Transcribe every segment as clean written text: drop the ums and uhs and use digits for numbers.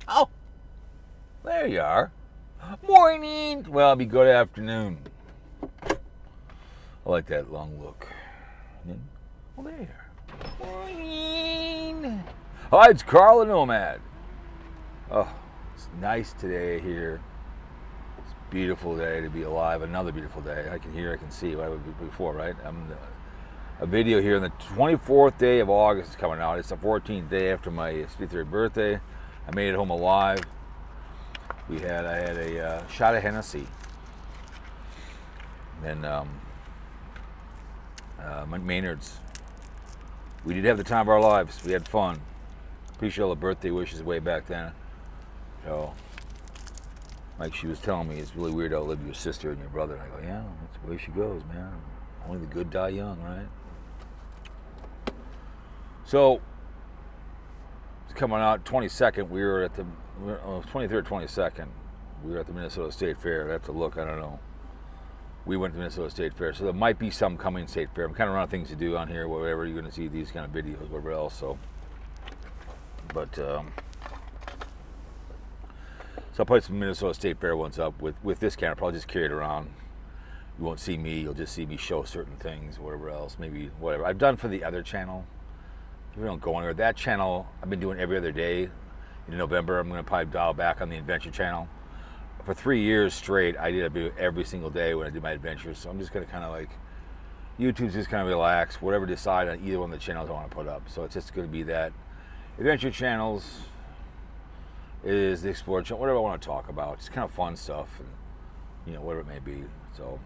Oh, there you are. Morning. Well, it'll be good afternoon. I like that long look. Oh, there you are. Morning. Hi, it's Carl the Nomad. Oh, it's nice today here. It's a beautiful day to be alive. Another beautiful day. I can hear, I can see what I would be before, right? A video here on the 24th day of August is coming out. It's the 14th day after my 53rd birthday. I made it home alive. I had a shot of Hennessy. And Maynard's. We did have the time of our lives. We had fun. Appreciate all the birthday wishes way back then. So, like she was telling me, it's really weird to outlive your sister and your brother. And I go, yeah, that's the way she goes, man. Only the good die young, right? So, it's coming out 22nd. We were at the 23rd, 22nd. We were at the Minnesota State Fair. I have to look. I don't know. We went to the Minnesota State Fair, so there might be some coming State Fair. I'm kind of running things to do on here, whatever. You're going to see these kind of videos, whatever else. So, but so I'll put some Minnesota State Fair ones up with this camera. Probably just carry it around. You won't see me. You'll just see me show certain things, whatever else. Maybe whatever I've done for the other channel. We don't go anywhere. That channel I've been doing every other day. In November, I'm going to probably dial back on the adventure channel. For 3 years straight, I did a video every single day when I did my adventures. So I'm just going to kind of like, YouTube's just kind of relax, whatever decide on either one of the channels I want to put up. So it's just going to be that. Adventure channels is the Explore channel, whatever I want to talk about. It's kind of fun stuff, and whatever it may be. So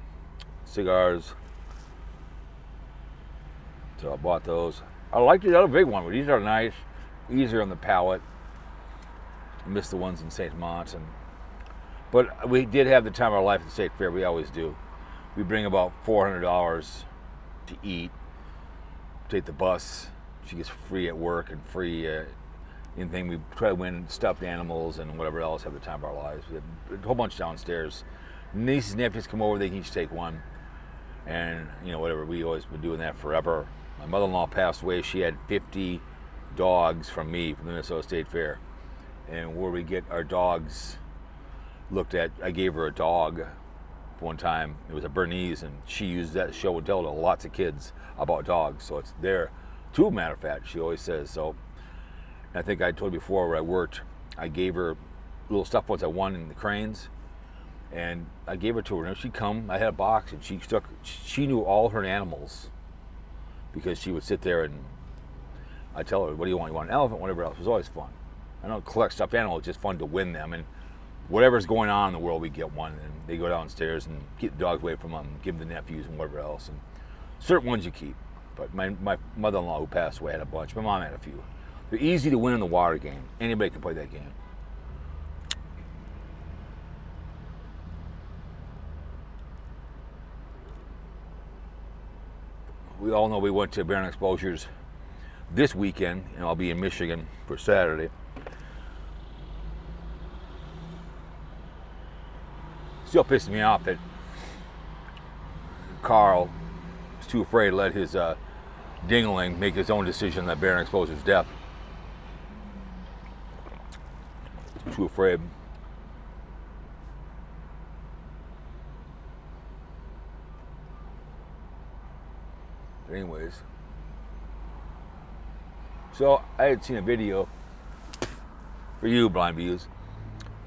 cigars. So I bought those. I like the other big one, but these are nice, easier on the palate. I miss the ones in St. Mont, but we did have the time of our life at the State Fair. We always do. We bring about $400 to eat. Take the bus. She gets free at work and free anything. We try to win stuffed animals and whatever else. Have the time of our lives. We have a whole bunch downstairs. Nieces and nephews come over. They can each take one, and whatever. We always been doing that forever. My mother-in-law passed away. She had 50 dogs from me from the Minnesota State Fair. And where we get our dogs looked at, I gave her a dog one time. It was a Bernese, and she used that show and tell to lots of kids about dogs. So it's there. To matter of fact, she always says. So I think I told you before where I worked, I gave her little stuff once I won in the cranes. And I gave it to her. And she'd come, I had a box, and she knew all her animals. Because she would sit there and I'd tell her, what do you want? You want an elephant? Whatever else. It was always fun. I don't collect stuffed animals. It's just fun to win them. And whatever's going on in the world, we get one. And they go downstairs and keep the dogs away from them, give them the nephews and whatever else. And certain ones you keep. But my mother-in-law who passed away had a bunch. My mom had a few. They're easy to win in the water game. Anybody can play that game. We all know we went to Barren Exposures this weekend, and I'll be in Michigan for Saturday. Still pisses me off that Carl was too afraid to let his dingling make his own decision on that Barren Exposure's death. Too afraid. Anyways, so I had seen a video for you, Blind Views,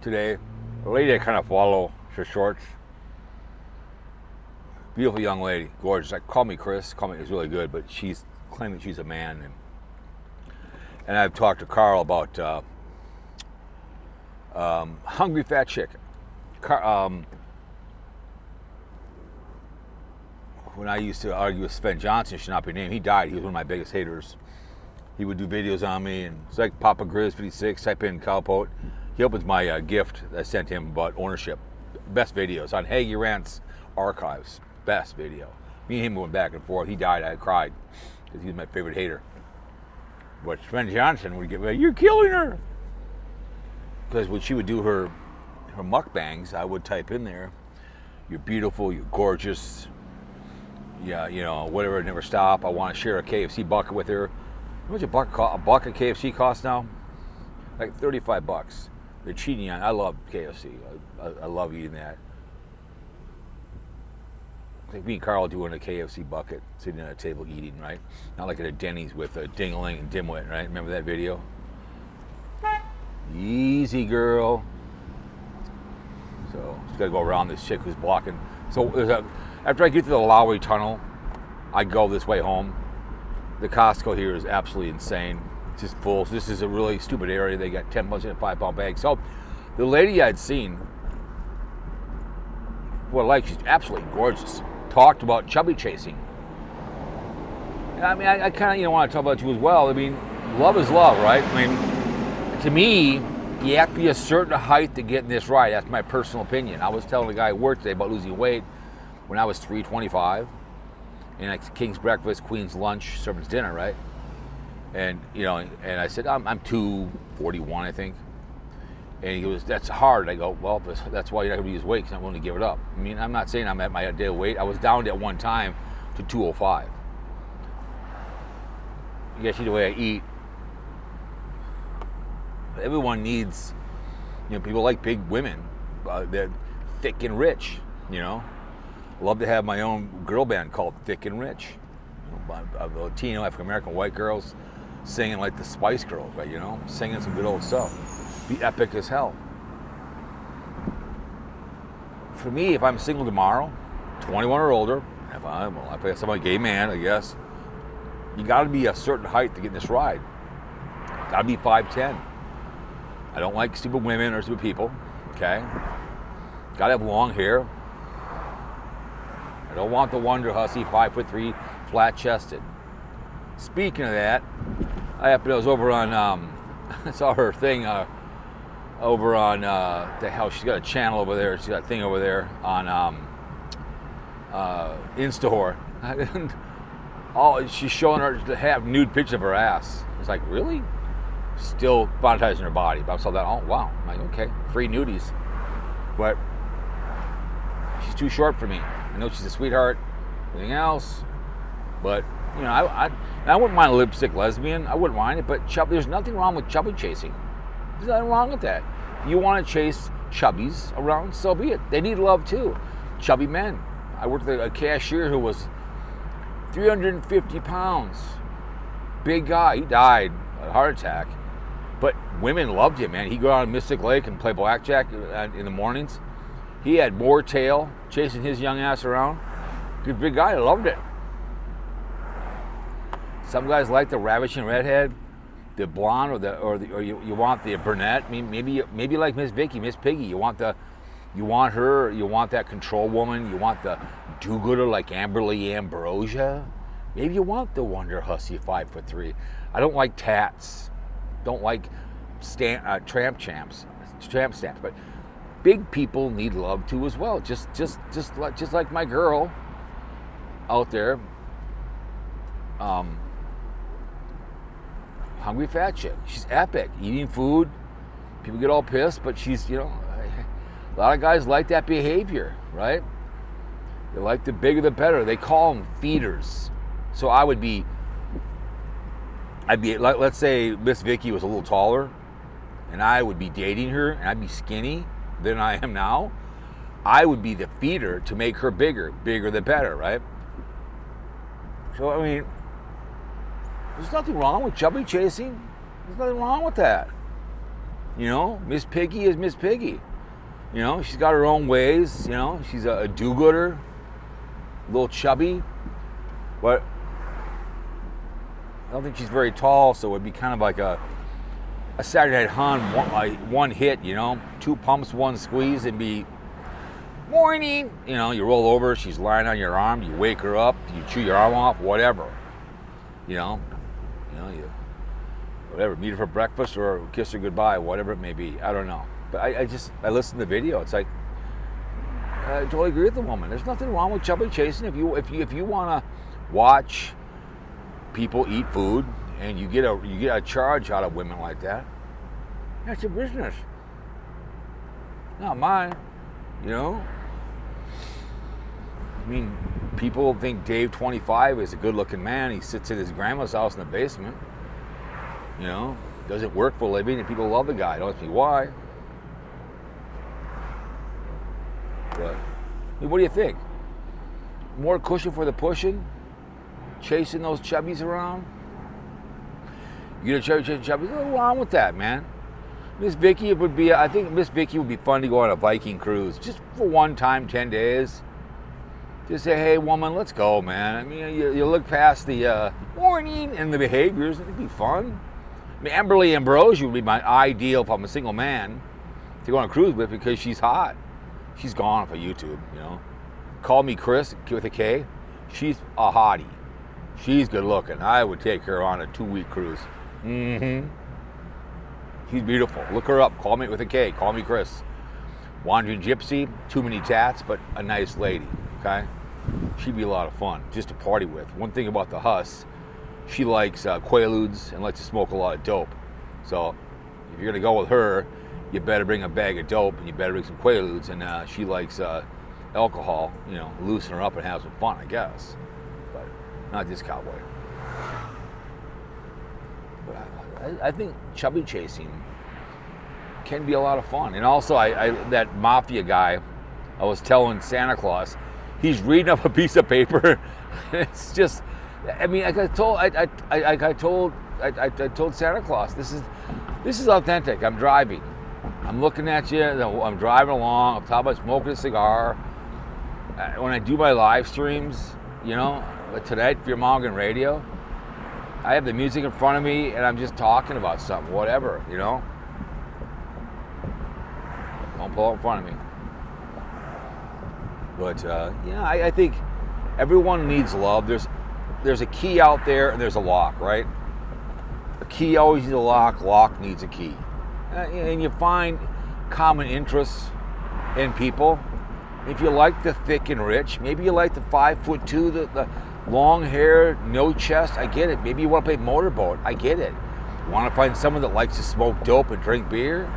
today. A lady I kind of follow, her shorts. Beautiful young lady, gorgeous. Like, call me Chris. Call me. It's really good, but she's claiming she's a man. And I've talked to Carl about Hungry Fat Chick. When I used to argue with Sven Johnson, should not be named, he died. He was one of my biggest haters. He would do videos on me, and it's like Papa Grizz 56, type in Cowpote. He opens my gift that I sent him about ownership. Best videos on Haggy Rant's archives. Best video. Me and him went back and forth. He died. I cried because he was my favorite hater. But Sven Johnson would get, you're killing her. Because when she would do her mukbangs, I would type in there, you're beautiful, you're gorgeous. Yeah, whatever, never stop. I want to share a KFC bucket with her. How much a bucket of KFC costs now? Like $35. They're cheating on. I love KFC. I love eating that. Like me and Carl doing a KFC bucket, sitting at a table eating, right? Not like at a Denny's with a Ding-a-ling and Dimwit, right? Remember that video? Easy, girl. So just gotta go around this chick who's blocking. So after I get to the Lowry Tunnel, I go this way home. The Costco here is absolutely insane. It's just full. So this is a really stupid area. They got 10 bucks in a 5-pound bag. So the lady I'd seen, she's absolutely gorgeous. Talked about chubby chasing. I mean, I kind of want to talk about you as well. I mean, love is love, right? I mean, to me, you have to be a certain height to get in this ride. That's my personal opinion. I was telling a guy at work today about losing weight when I was 325, and like King's breakfast, Queen's lunch, servant's dinner, right? And and I said I'm 241, I think. And he goes, that's hard. I go, well, that's why you're not going to lose weight, because I'm willing to give it up. I mean, I'm not saying I'm at my ideal weight. I was down at one time to 205. You guys see the way I eat. Everyone needs, people like big women. They're thick and rich, Love to have my own girl band called Thick and Rich. Latino, African-American, white girls singing like the Spice Girls, right, Singing some good old stuff. Be epic as hell. For me, if I'm single tomorrow, 21 or older, if I'm a gay man, I guess, you got to be a certain height to get in this ride. Got to be 5'10". I don't like stupid women or stupid people. Okay. Got to have long hair. I don't want the Wonder Hussy, 5'3", flat-chested. Speaking of that, I was over on. I saw her thing. Over on the hell, she's got a channel over there. She's got a thing over there on Instahore. She's showing her to have nude pictures of her ass. It's like, really? Still monetizing her body. But I saw that. Oh wow! I'm like, okay, free nudies. But she's too short for me. I know she's a sweetheart. Everything else, but I wouldn't mind a lipstick lesbian. I wouldn't mind it. But there's nothing wrong with chubby chasing. There's nothing wrong with that. You want to chase chubbies around, so be it. They need love too. Chubby men. I worked with a cashier who was 350 pounds. Big guy. He died of a heart attack. But women loved him, man. He'd go out on Mystic Lake and play blackjack in the mornings. He had more tail chasing his young ass around. Good big guy. I loved it. Some guys like the ravishing redhead. The blonde or you want the brunette. Maybe like Miss Vicky, Miss Piggy. You want her. You want that control woman. You want the do-gooder like Amberly Ambrosia. Maybe you want the Wonder Hussy 5'3". I don't like tats. Don't like tramp stamps. But big people need love too as well. Just like my girl out there. Hungry fat chick. She's epic. Eating food. People get all pissed, but she's, a lot of guys like that behavior, right? They like the bigger the better. They call them feeders. So I'd be, let's say Miss Vicky was a little taller, and I would be dating her, and I'd be skinny than I am now. I would be the feeder to make her bigger. Bigger the better, right? So, I mean, there's nothing wrong with chubby chasing. There's nothing wrong with that. Miss Piggy is Miss Piggy. She's got her own ways. She's a do-gooder, a little chubby. But I don't think she's very tall, so it'd be kind of like a Saturday Night Hun, one hit, 2 pumps, 1 squeeze, and be morning. You roll over, she's lying on your arm, you wake her up, you chew your arm off, whatever. You whatever, meet her for breakfast or kiss her goodbye, whatever it may be. I don't know. But I listened to the video. It's like, I totally agree with the woman. There's nothing wrong with chubby chasing. If you want to watch people eat food and you get a charge out of women like that, that's your business. Not mine. I mean, people think Dave 25 is a good-looking man. He sits in his grandma's house in the basement. Doesn't work for a living, and people love the guy. Don't ask me why. But I mean, what do you think? More cushion for the pushing? Chasing those chubbies around? You get a chubbies? What's wrong with that, man? Miss Vicky would be, I think Miss Vicky would be fun to go on a Viking cruise. Just for one time, 10 days. Just say, hey, woman, let's go, man. I mean, you look past the morning and the behaviors, it'd be fun. I mean, Amberly Ambrosia would be my ideal if I'm a single man to go on a cruise with because she's hot. She's gone off of YouTube, you know. Call me Chris with a K. She's a hottie. She's good looking. I would take her on a 2-week cruise. Mm-hmm. She's beautiful. Look her up. Call me with a K. Call me Chris. Wandering Gypsy. Too many tats, but a nice lady. Okay? She'd be a lot of fun just to party with. One thing about the Huss, she likes Quaaludes and likes to smoke a lot of dope. So if you're going to go with her, you better bring a bag of dope and you better bring some Quaaludes. And she likes alcohol. You know, loosen her up and have some fun, I guess. But not this cowboy. I think chubby chasing can be a lot of fun. And also, that mafia guy, I was telling Santa Claus, he's reading up a piece of paper. It's just, I mean, I told Santa Claus, this is authentic. I'm driving. I'm looking at you. I'm driving along. I'm talking about smoking a cigar. When I do my live streams, you know, like tonight, Fear Mongering Radio, I have the music in front of me and I'm just talking about something, whatever, you know? Don't pull it in front of me. But, yeah, I think everyone needs love. There's a key out there and there's a lock, right? A key always needs a lock. Lock needs a key. And you find common interests in people. If you like the thick and rich, maybe you like the 5'2", the long hair, no chest, I get it. Maybe you want to play motorboat, I get it. You want to find someone that likes to smoke dope and drink beer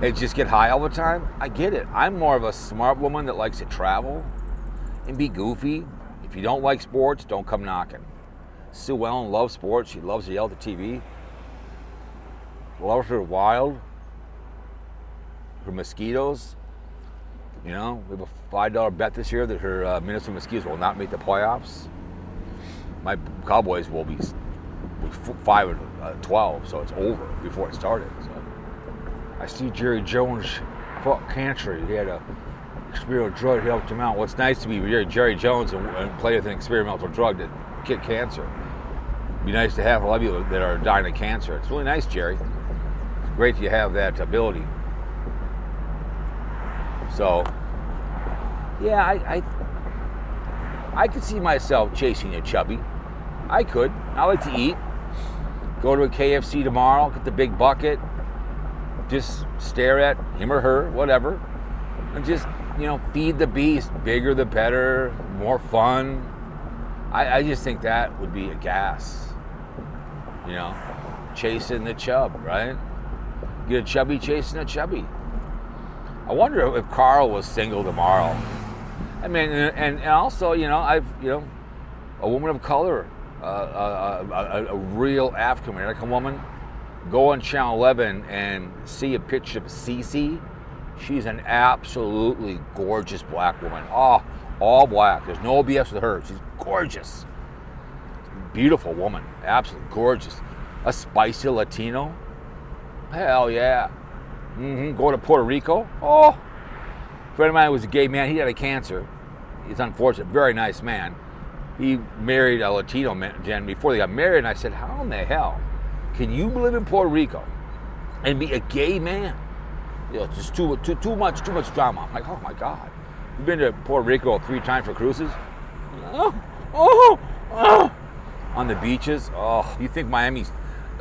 and just get high all the time, I get it. I'm more of a smart woman that likes to travel and be goofy. If you don't like sports, don't come knocking. Sue Ellen loves sports. She loves to yell at the TV. Loves her wild, her mosquitoes. You know, we have a $5 bet this year that her Minnesota Mosquitoes will not make the playoffs. My Cowboys will be 5-12, so it's over before it started. So I see Jerry Jones fought cancer. He had a experimental drug that helped him out. Well, it's nice to be Jerry Jones and play with an experimental drug to kick cancer. It'd be nice to have a lot of people that are dying of cancer. It's really nice, Jerry. It's great you have that ability. So, yeah, I could see myself chasing a chubby. I could. I like to eat. Go to a KFC tomorrow, get the big bucket, just stare at him or her, whatever, and just, you know, feed the beast. Bigger the better, more fun. I just think that would be a gas. You know, chasing the chub, right? Get a chubby chasing a chubby. I wonder if Carl was single tomorrow. I mean, and also, you know, a woman of color, a real African-American woman, go on Channel 11 and see a picture of Cece. She's an absolutely gorgeous black woman. Oh, all black. There's no BS with her. She's gorgeous. Beautiful woman. Absolutely gorgeous. A spicy Latino. Hell yeah. Go to Puerto Rico. Oh, a friend of mine was a gay man. He had a cancer. He's unfortunate. Very nice man. He married a Latino man before they got married. And I said, how in the hell can you live in Puerto Rico and be a gay man? You know, it's just too much drama. I'm like, oh my God. You've been to Puerto Rico 3 times for cruises? On the beaches. Oh, you think Miami's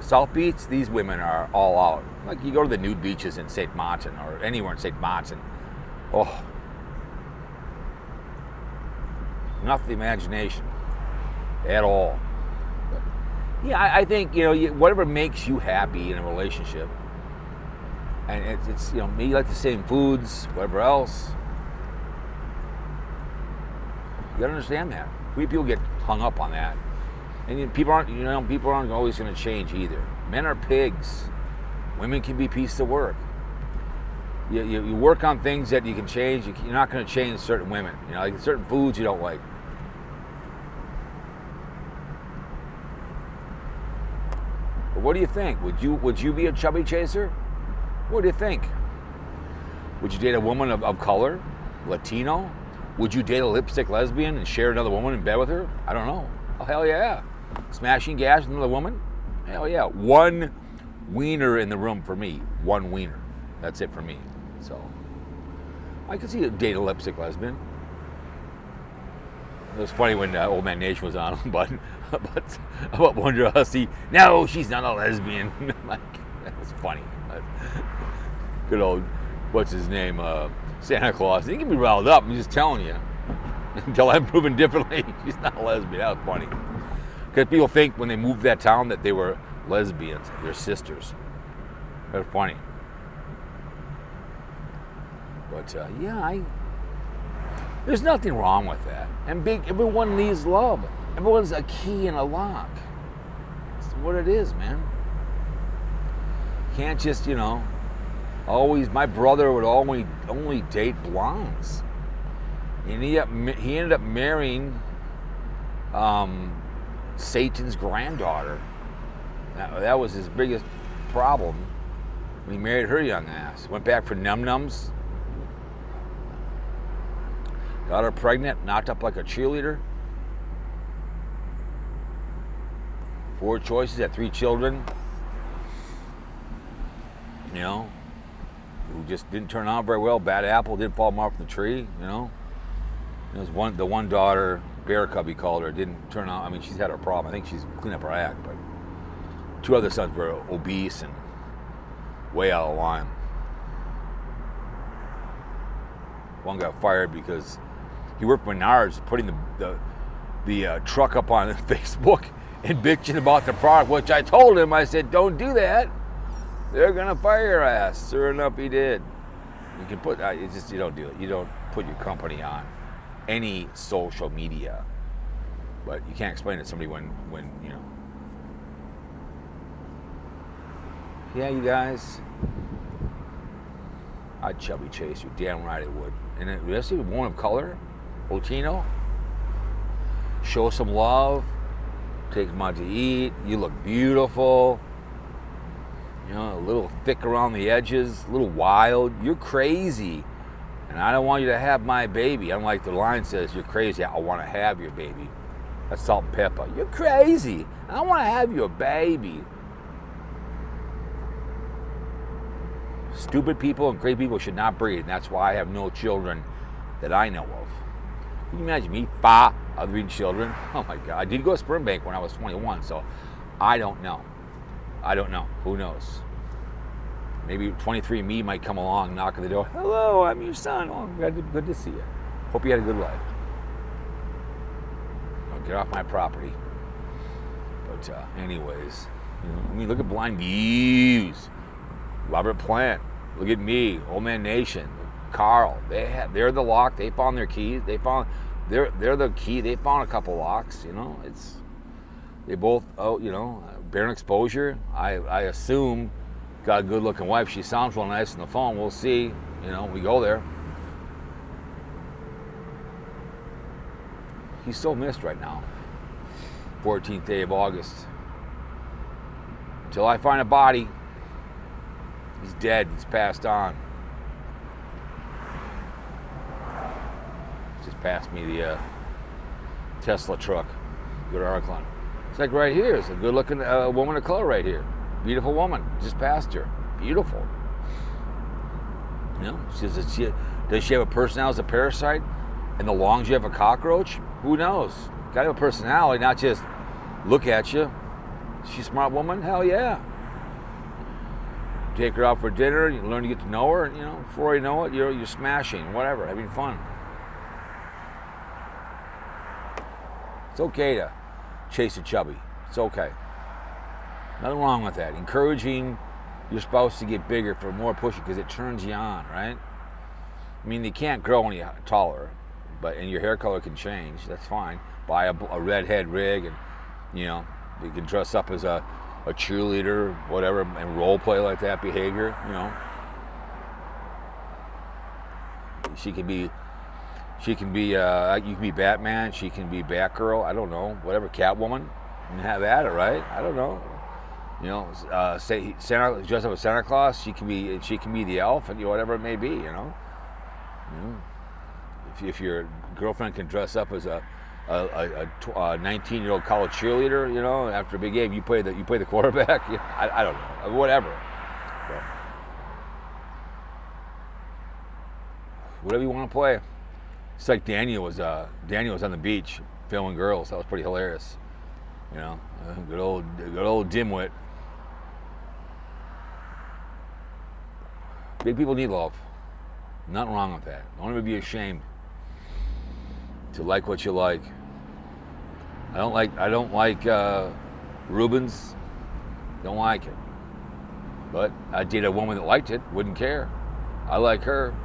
South Beach? These women are all out. Like you go to the nude beaches in St. Martin or anywhere in St. Martin. Oh, not the imagination at all. But yeah, I think, you know, whatever makes you happy in a relationship, and it's you know, maybe you like the same foods, whatever else. You gotta understand that. People get hung up on that, and people aren't always going to change either. Men are pigs. Women can be pieces of work. You work on things that you can change. You're not going to change certain women. You know, like certain foods you don't like. But what do you think? Would you be a chubby chaser? What do you think? Would you date a woman of color, Latino? Would you date a lipstick lesbian and share another woman in bed with her? I don't know. Oh, hell yeah. Smashing gas with another woman? Hell yeah. One wiener in the room for me. One wiener. That's it for me. So, I could see you date a lipstick lesbian. It was funny when Old Man Nation was on, but about Wonder Hussy. No, she's not a lesbian. Like, that was funny. Good old, what's his name? Santa Claus. He can be riled up. I'm just telling you. Until I'm proven differently, she's not a lesbian. That was funny. Because people think when they moved to that town that they were lesbians. They're sisters. That's funny. But yeah, there's nothing wrong with that. And everyone needs love. Everyone's a key and a lock. That's what it is, man. Can't just, always. My brother would only date blondes. And he ended up marrying Satan's granddaughter. That was his biggest problem. When he married her young ass. Went back for num-nums. Got her pregnant, knocked up like a cheerleader. 4 choices, had 3 children. Who just didn't turn out very well. Bad apple, didn't fall far from the tree. There's the one daughter, Bear Cub he called her, didn't turn out. I mean, she's had her problem. I think she's cleaned up her act, but 2 other sons were obese and way out of line. One got fired because he worked for Menards, putting the truck up on Facebook and bitching about the product, which I told him, I said, don't do that. They're going to fire your ass. Sure enough, he did. You can put, it's just, you don't do it. You don't put your company on any social media. But you can't explain it to somebody when. Yeah, you guys, I'd chubby chase you. Damn right it would. And especially a woman of color, Latino, show some love, take them out to eat. You look beautiful. A little thick around the edges, a little wild. You're crazy. And I don't want you to have my baby. Unlike the line says, you're crazy. I want to have your baby. That's Salt and Pepper. You're crazy. I want to have your baby. Stupid people and crazy people should not breed. And that's why I have no children that I know of. Can you imagine me fathering children? Oh my God. I did go to sperm bank when I was 21, so I don't know. Who knows? Maybe 23andMe might come along, knock on the door. Hello, I'm your son. Oh, good to see you. Hope you had a good life. Get off my property. But anyways, look at Blind Views. Robert Plant. Look at me. Old Man Nation. Carl. They're the lock. They found their keys. They're the key. They found a couple locks. They both. Bear exposure. I assume got a good looking wife. She sounds real nice on the phone. We'll see. We go there. He's so missed right now. 14th day of August. Until I find a body. He's dead. He's passed on. Just passed me the Tesla truck. Go to Arklon. It's like right here. It's a good-looking woman of color right here. Beautiful woman. Just passed her. Beautiful. Does she have a personality as a parasite? And the lungs you have a cockroach? Who knows? Got to have a personality, not just look at you. Is she a smart woman? Hell yeah. Take her out for dinner. You learn to get to know her. Before you know it, you're smashing, whatever, having fun. It's okay to chase a chubby. It's okay. Nothing wrong with that. Encouraging your spouse to get bigger for more pushing because it turns you on, right? I mean, they can't grow any taller, and your hair color can change. That's fine. Buy a redhead rig, and you can dress up as a cheerleader, whatever, and role play like that behavior. She can be. You can be Batman. She can be Batgirl. I don't know. Whatever. Catwoman. And have at it, right? I don't know. You know, Santa dress up as Santa Claus. She can be the elf, and whatever it may be. You know. If your girlfriend can dress up as a 19-year-old college cheerleader, you know, after a big game, you play the quarterback. I don't know, whatever. So, whatever you want to play. It's like Daniel was on the beach filming girls. That was pretty hilarious. You know, good old dimwit. Big people need love. Nothing wrong with that. Don't ever be ashamed to like what you like. I don't like Rubens. Don't like it. But I date a woman that liked it. Wouldn't care. I like her,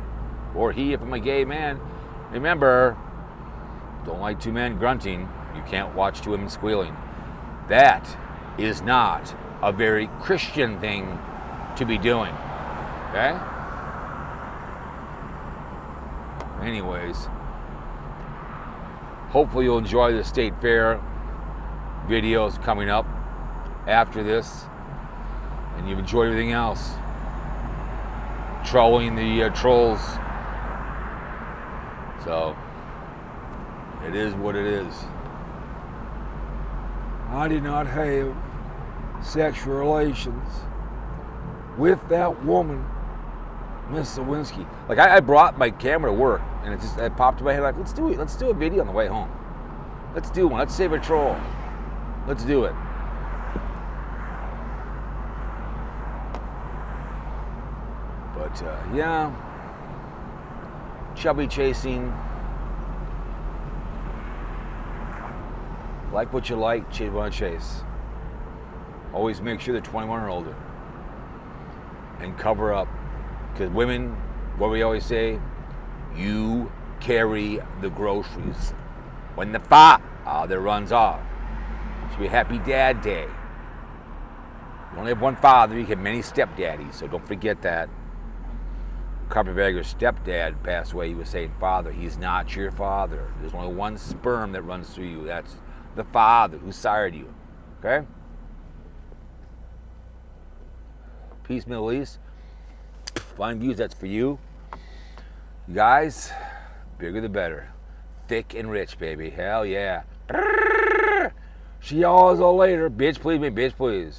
or he if I'm a gay man. Remember, don't like two men grunting. You can't watch two women squealing. That is not a very Christian thing to be doing. Okay? Anyways, hopefully you'll enjoy the State Fair videos coming up after this, and you've enjoyed everything else. Trolling the trolls. So, it is what it is. I did not have sexual relations with that woman, Miss Lewinsky. Like, I brought my camera to work, and it popped in my head like, let's do it. Let's do a video on the way home. Let's do one. Let's save a troll. Let's do it. But, yeah. Chubby chasing. Like what you like, chase what you chase. Always make sure they're 21 or older. And cover up. Because women, what we always say, you carry the groceries. When the father runs off, it should be a happy dad day. You only have one father, you have many stepdaddies, so don't forget that. Carpetbagger's stepdad passed away. He was saying, Father, he's not your father. There's only one sperm that runs through you. That's the father who sired you. Okay? Peace, Middle East. Fine views, that's for you. You guys, bigger the better. Thick and rich, baby. Hell yeah. See y'all later. Bitch, please me. Bitch, please.